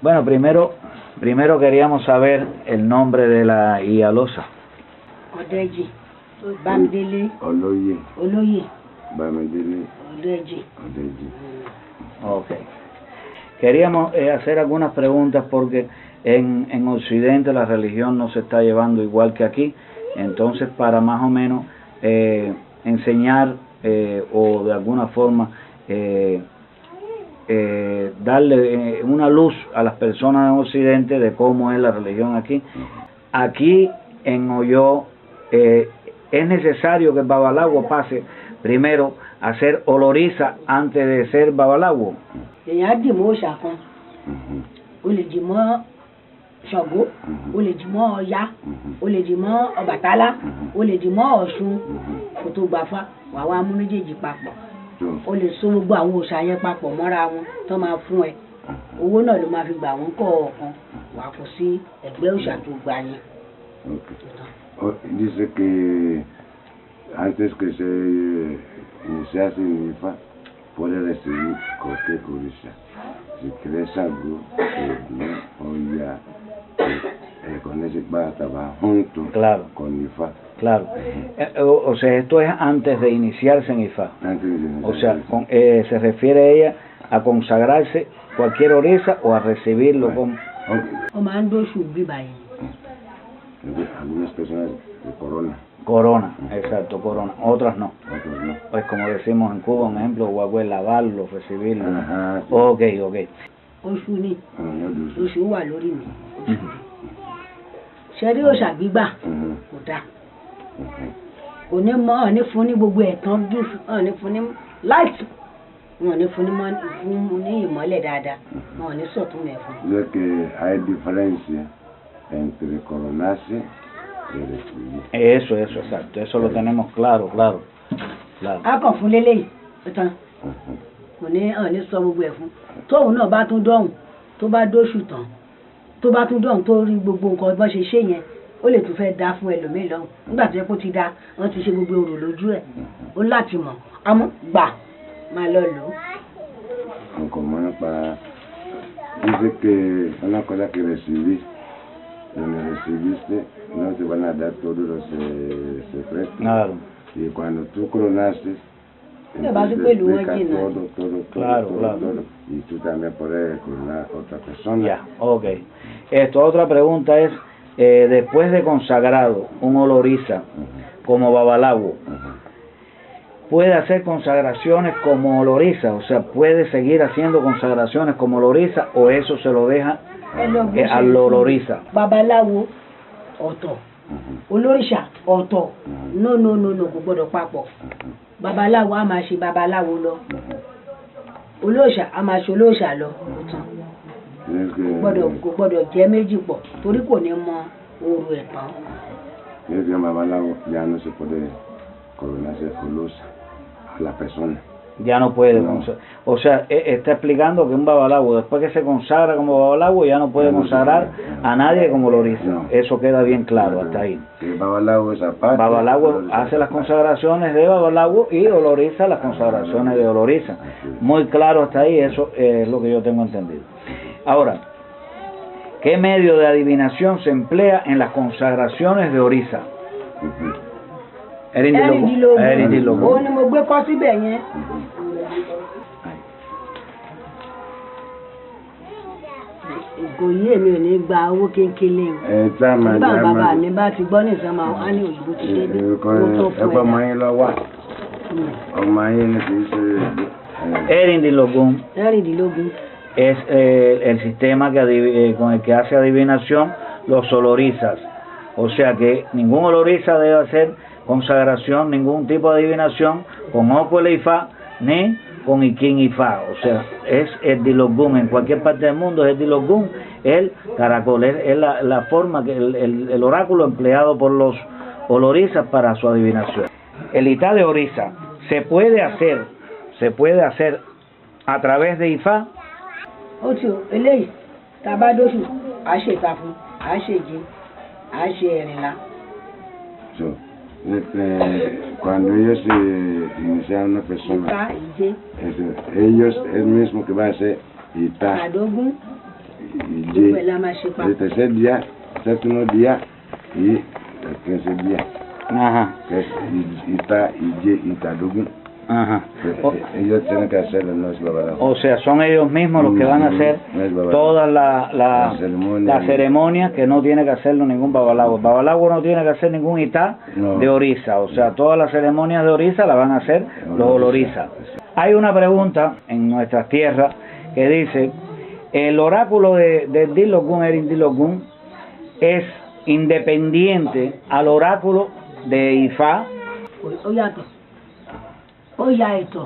Bueno, primero queríamos saber el nombre de la Ialosa. Odeji, Bamidele, Olóyè, Bamidele, Odeji. Ok. Queríamos hacer algunas preguntas porque en Occidente la religión no se está llevando igual que aquí, entonces para más o menos enseñar o de alguna forma darle una luz a las personas en Occidente de cómo es la religión aquí. Aquí en Oyo es necesario que el babalawo pase primero a ser oloriza antes de ser babalawo. Èèyàn dì mọ́ òòṣà kan, o lè dì mọ́ Ṣàngó, o lè dì mọ́ Ọya, o lè dì mọ́ Ọbàtálá, o lè dì mọ́ Ọ̀ṣun, kó tó gbafá, wàá wá mú méjèèjì papọ̀. O lè so gbogbo àwọn òòṣà yẹn papọ̀ mọ́ra wọn tó máa fún ẹ. Owó náà ló máa fi gbà wọ́n kọ̀ọ̀kan, wàá kó sí ẹgbẹ́ òòṣà tó gbà yẹn. Dice que antes que se iniciase en IFA, puede recibir cualquier orisa. Si crees algo, o ya con ese va junto Claro. con IFA. Claro. O sea, esto es antes de iniciarse en IFA. Antes de iniciarse O sea, en IFA. se refiere ella a consagrarse cualquier orisa o a recibirlo como... Ó máa ń dóṣù bíbá yẹn. Algunas personas de corona. Corona, exacto, corona. Otras no. Otros no. Pues como decimos en Cuba, un ejemplo, guagüe, lavarlo, recibirlo. Ajá, sí. Ok. Oṣù ni, Oṣù. oṣù wà lórí mi. Ṣé rí òòṣà gbígbà kò dáa? Kò ní mọ ọ̀ ní fún ní gbogbo ẹ̀tàn dùn, ọ̀ ní fún ní láìsí, wọn ò ní fún ní ìmọ́lẹ̀ dáadáa, wọn ò ní sọ̀tún mẹ́ fún. Ya que hay diferencia entre coronarse y recibir. Eso, exacto. Eso lo tenemos claro. A kàn fún lélẹ́yìí, ó tán. Kò ní ọ̀ ní sọ gbogbo ẹ̀ fún. Tóun náà bá tún dọ̀hùn, tó bá dóṣù tán, tó bá tún dọ̀hùn tó rí gbogbo nǹkan bó ṣe ṣe yẹn, ó lè tún fẹ́ dá fún ẹlòmíì lọ́hùn. Nígbà tó yẹ kó ti dá, wọ́n ti ṣe gbogbo orò lójú ẹ̀. Ó láti mọ̀, àmọ́ gbà máa lọ lò ó. Como para dice que una cosa que recibí, donde recibiste, no te van a dar todos los secretos. Claro. Y cuando tú coronaste, Vas a entonces pedir explica allí, ¿no? todo. Y tú también puedes coronar a otra persona. Ya, ok. Otra pregunta es, después de consagrado un oloriza como babalawo, ¿puede hacer consagraciones como oloriza? O sea, ¿puede seguir haciendo consagraciones como oloriza o eso se lo deja al oloriza? Babaláwo ọ̀tọ̀, olóríṣà ọ̀tọ̀, no, kò gbọdọ̀ papọ̀. Babaláwo a máa ṣe babaláwo lọ, olóòṣà a máa ṣe olóòṣà lọ, kò tán. Kò gbọdọ̀ jẹ́ méjì pọ̀ torí kò ní mọ orò ẹ̀ tán. Es que babalawo ya no se puede coronarse colosa a la persona. Ya no puede. No. O sea, está explicando que un babalawo, después que se consagra como babalawo, ya no puede consagrar a nadie como oloriza. No. Eso queda bien claro hasta ahí. El babalawo es aparte. Babalawo hace las consagraciones de babalawo y oloriza las consagraciones de oloriza. Muy claro hasta ahí, eso es lo que yo tengo entendido. Ahora, ¿qué medio de adivinación se emplea en las consagraciones de orisa? Ẹ̀rìndínlógún. Òun ni mo gbé kọ́ síbẹ̀ yẹn. Ìgò yìí èmi ò ní gba owó kéńkélé o. Nígbà bàbá mi bá ti gbọ́ ní ìsọ́mà á ní òyìnbó ti dé bí owó tó fún ẹ. Ẹgbẹ́ ọmọ yín lọ wà. Ọmọ yín ni kì í ṣe. Ẹ̀rìndínlógún. Es el sistema con el que hace adivinación los olorizas. O sea que ningún oloriza debe hacer consagración, ningún tipo de adivinación con Okwe Ifá ni con Ikin Ifá. O sea, es el Dilogún. En cualquier parte del mundo es el Dilogún, el caracol. Es la forma, que el oráculo empleado por los olorizas para su adivinación. El Itá de Orisa se puede hacer a través de Ifá. Ó ti o, eléyìí, tá a bá dóṣù, à á ṣe ìta fún, à á ṣe ìje, à á ṣe ẹ̀rìnlá. Cuando ellos inician una persona, Ìta, ìje. ellos, el mismo que va a hacer Itá Àdógún. el tercer día, séptimo día y el 15 día. Ajá. Que es Ita, Ije, Itadugun. Ajá. Ellos tienen que hacerlo, no es babalago. O sea, son ellos mismos los que van a hacer todas las ceremonias, que no tiene que hacerlo ningún babalago. El babalago no tiene que hacer ningún itá de orisa. O sea, todas las ceremonias de orisa las van a hacer los olorizas. Hay una pregunta en nuestras tierras que dice: el oráculo de Dilogun, Erin Dilogun, es independiente al oráculo de Ifá. Ó yà ẹ̀tọ̀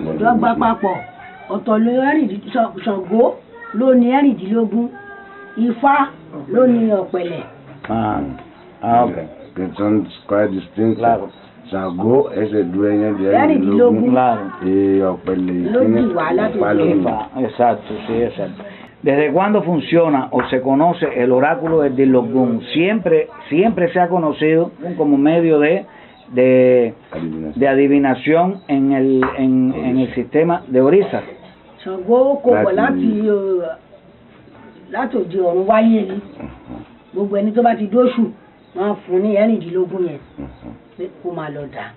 ọ̀dọ́ gbá papọ̀ ọ̀tọ̀ ló Ṣàngó ló ní ẹ̀rìndínlógún, Ifá ló ní ọ̀pẹ̀lẹ̀. Okay. Que son quite distintos. Claro. Ṣàngó es el dueño de ẹ̀rìndínlógún. Claro. Y ọ̀pẹ̀lẹ̀ tiene Ifá. Exacto, sí, exacto. ¿Desde cuándo funciona o se conoce el oráculo de Dilogun? Siempre se ha conocido como medio de adivinación en el sistema de orisa. Ṣàngó kò wọ̀ láti òde ọ̀run wáyé ni. Gbogbo ẹni tó bá ti dóṣù máa fún ní ẹ̀rìndínlógún yẹn pé kó máa lọ dà.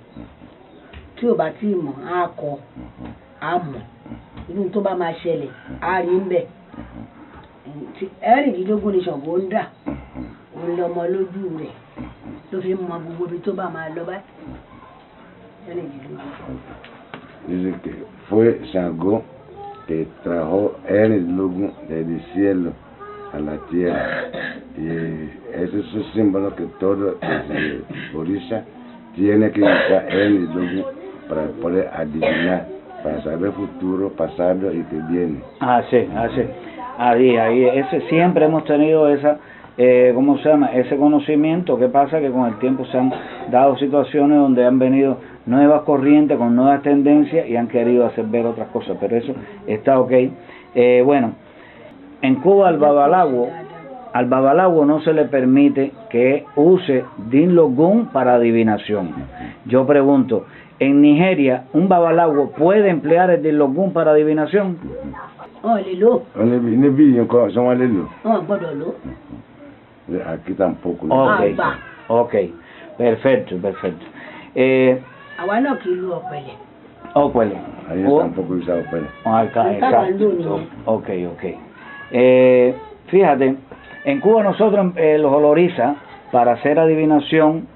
Tí ò bá tí ì mọ̀ á kọ á mọ̀. Inú tó bá máa ṣẹlẹ̀ á rí ń bẹ̀. Ẹ̀rìndínlógún ni Ṣàngó ń dà. Òun lọmọ lójú rẹ̀ ló fi mọ gbogbo ibi tó bá máa lọ báyìí. Dice que fue Ṣàngó que trajo ẹ̀rìndínlógún del cielo a la tierra, y ese es un símbolo que todo orisa tiene que usar ẹ̀rìndínlógún para poder adivinar, para saber futuro, pasado y que viene. Sí. Ahí siempre hemos tenido esa ¿cómo se llama? Ese conocimiento. Que pasa que con el tiempo se han dado situaciones donde han venido nuevas corrientes con nuevas tendencias y han querido hacer ver otras cosas, pero eso está ok. Bueno, en Cuba al babalago no se le permite que use Dilogun para adivinación. Yo pregunto, ¿en Nigeria un babalago puede emplear el Dilogun para adivinación? Aquí tampoco. Ok, perfecto. Àwa náà kì í lu ọ̀pẹ̀lẹ̀. Ọ̀pẹ̀lẹ̀. Ahí tampoco usa ọ̀pẹ̀lẹ̀. Exacto. Ok. Fíjate, en Cuba nosotros los olorizas, para hacer adivinación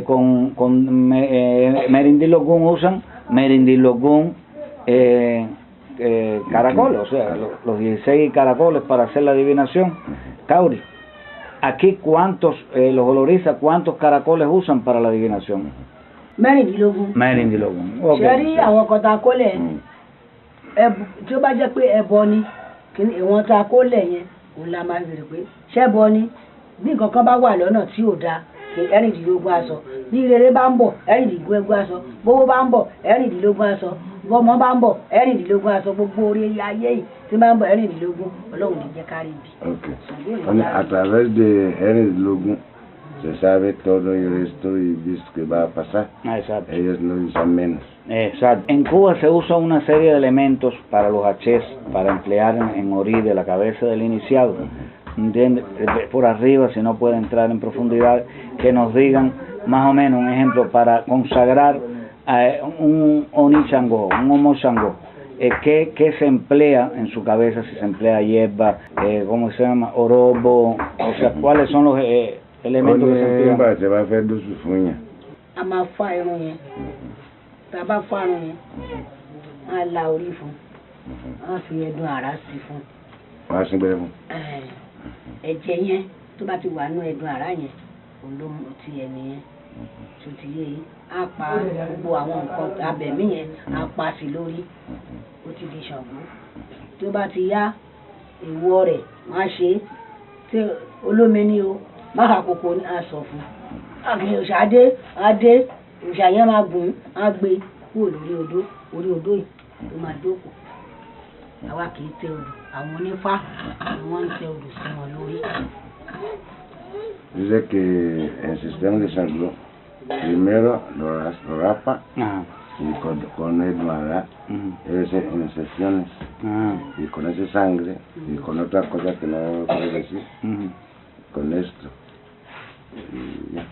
con Merindilogun, usan Merindilogun caracoles, o sea, los 16 caracoles para hacer la adivinación. Cauri, aquí los olorizas, ¿cuántos caracoles usan para la adivinación? Mẹ́rìndínlógún. Ṣé rí àwọn kan tá a kó lẹ̀ tí ó bá jẹ́ pé ẹbọ ni ìwọ̀n tá a kó lẹ̀ yẹn òun la máa bèrè pé ṣẹ́bọ ni, bí nǹkan kan bá wà lọ́nà tí ò dáa kí ẹ̀rìndínlógún aṣọ, bí rere bá ń bọ̀ ẹ̀rìndínlógún aṣọ, bówó bá ń bọ̀ ẹ̀rìndínlógún aṣọ, bọ́mọ bá ń bọ̀ ẹ̀rìndínlógún aṣọ, gbogbo orí ayé yìí tí máa ń bọ̀ ẹ̀rìndínlógún, Ọlọ́run ní jẹ́ kárí ibi. A través de ẹ̀rìndínlógún se sabe todo el resto y visto que va a pasar. Exacto. Ellos no usan menos. Exacto. En Cuba se usa una serie de elementos para los hachés, para emplear en orí de la cabeza del iniciado. ¿Entiendes? Por arriba, si no puede entrar en profundidad, que nos digan más o menos un ejemplo para consagrar un Oni Ṣàngó, un Omo Ṣàngó. ¿Qué se emplea en su cabeza? Si se emplea hierba, ¿cómo se llama? Orobo, o sea, ¿cuáles son los elementos que se emplean? Se va a hacer de sus uñas. A máa fá irun yẹn, tá a bá fá irun yẹn, á la orí fún, á fi ẹ̀dùn àrá sí fún. Wọ́n á sín gbẹ́rẹ́ fún. Ẹ̀jẹ̀ yẹn tó bá ti wà nú ẹ̀dùn àrá yẹn, òun ló mú ti ẹ̀mí yẹn, tó ti yé yín, á pa gbogbo àwọn nǹkan abẹ̀mí yẹn, á pa sí lórí, ó ti di Ṣàngó. Tó bá ti yá èèwọ̀ rẹ̀, wọ́n á ṣe é, tí olómi ní o, máa kòkò ní aṣọ fún. Àgbẹ̀ òṣà adé òṣà yẹn máa gùn á gbé kúrò orí odó yìí ló máa jókòó. Àwa kì í tẹ odò, àwọn onífá ni wọ́n ń tẹ odò sí wọn lórí. Dice que el sistema de Ṣàngó primero lo rapa y con él lo hará inserciones, y con esa sangre, y con otras cosas que no puedo decir, con esto, y ya.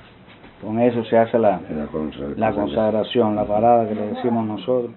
Con eso se hace la consagración, la parada que le decimos nosotros.